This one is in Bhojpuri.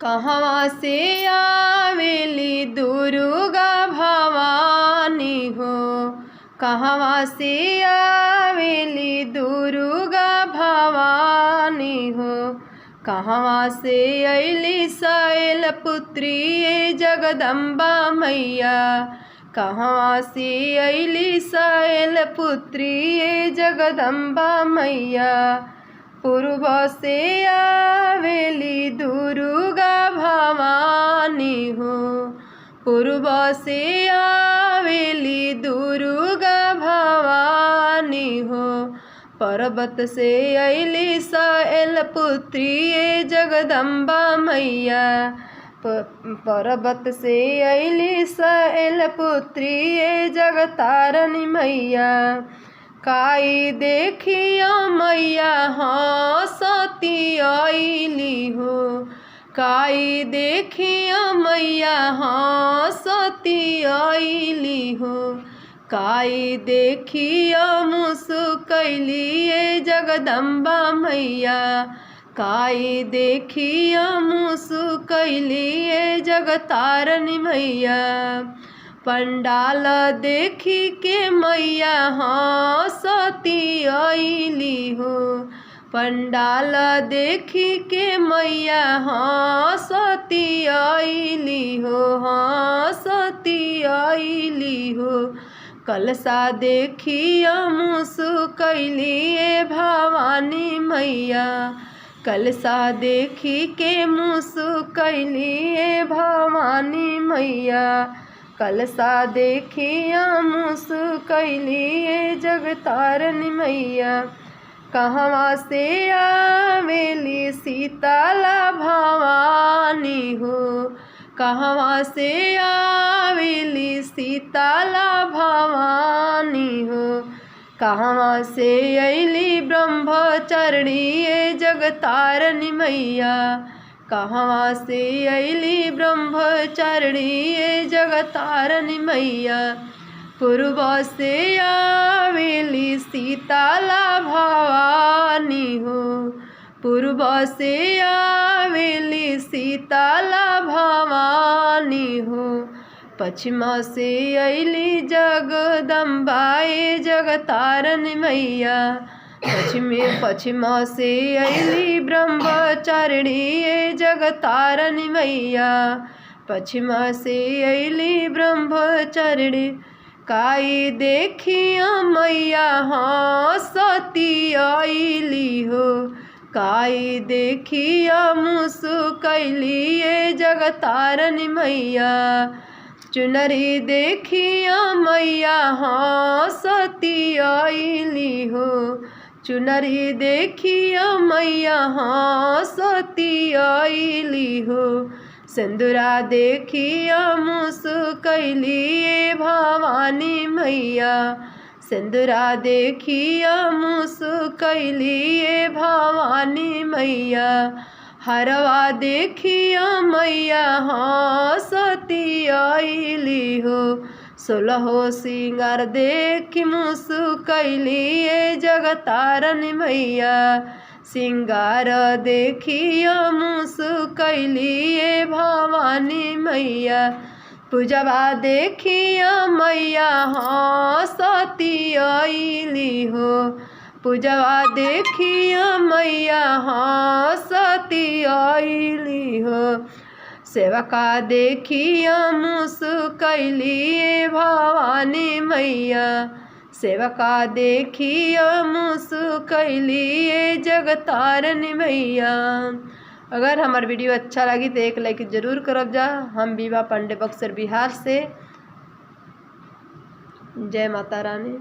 कहवा से आवेली दुर्गा भवानी हो, कहवा से आवेली दुर्गा भवानी हो। कहवा से अइली शैलपुत्री जगदम्बा मैया, कहवा से अइली शैलपुत्री जगदम्बा मैया। पूर्व से आवेली दुर्गा भवानी हो, पूर्व से आवेली दुर्गा भवानी हो। पर्वत से अइली शैलपुत्री जगदम्बा मैया, पर्वत से अइली शैलपुत्री जगतारनी मैया। काई देखिया मैया हंसती अइली हो, काई देखिया मैया हंसती अइली हो। काई देखिया मुस्कैली जगदम्बा मैया, काई देखिया मुस्कैली जगतारनी मैया। पंडाल देखी के मैया हंसती अइली हो, पंडाल देखी के मैया हंसती अइली हो, हंसती अइली हो। कलसा देखिया मुस्कैली भवानी मैया, कलसा देखी के मुस्कैली भवानी मैया। कलसा देखिया मुस्कैली जगतारनी मैया। कहवा से आवेली शीतला भवानी हो, कहवा से आवेली शीतला भवानी हो। कहवा से अइली ब्रह्मचारिणी जगतारनी मैया, कहवा से अइली ब्रह्मचारिणी जगतारनी मैया। पूर्व से आवेली शीतला भवानी हो, पूर्व से आवेली शीतला भवानी हो। पश्चिम से अइली जगदम्बा जगतारनी मैया, पश्चिम से अइली ब्रह्मचारिणी जगतारनी मैया, पश्चिम से अइली ब्रह्मचारिणी। काई देखिया मैया हंसती अइली हो, काई देखिया मुस्कैली जगतारनी मैया। चुनरी देखिया मैया हंसती अइली हो, चुनरी देखिया मैया हंसती अइली हो। सिंदूरा देखिया मुस्कैली भवानी मैया, सिंदूरा देखिया मुस्कैली भवानी मैया। हरवा देखिया मैया हंसती अइली हो, 16 सिंगार देखी मुस्कैली जगतारनी मैया। सिंगार देखिया मुस्कैली भवानी मैया। पूजवा देखिया मैया हंसती अइली हो, पूजवा देखिया मैया हंसती अइली हो। सेवका देखिया मुस्कैली भवानी मैया, सेवका देखिया मुस्कैली जगतारनी मैया। अगर हमार वीडियो अच्छा लगी तो एक लाइक जरूर करब जा। हम विभा पांडे बक्सर बिहार से। जय माता रानी।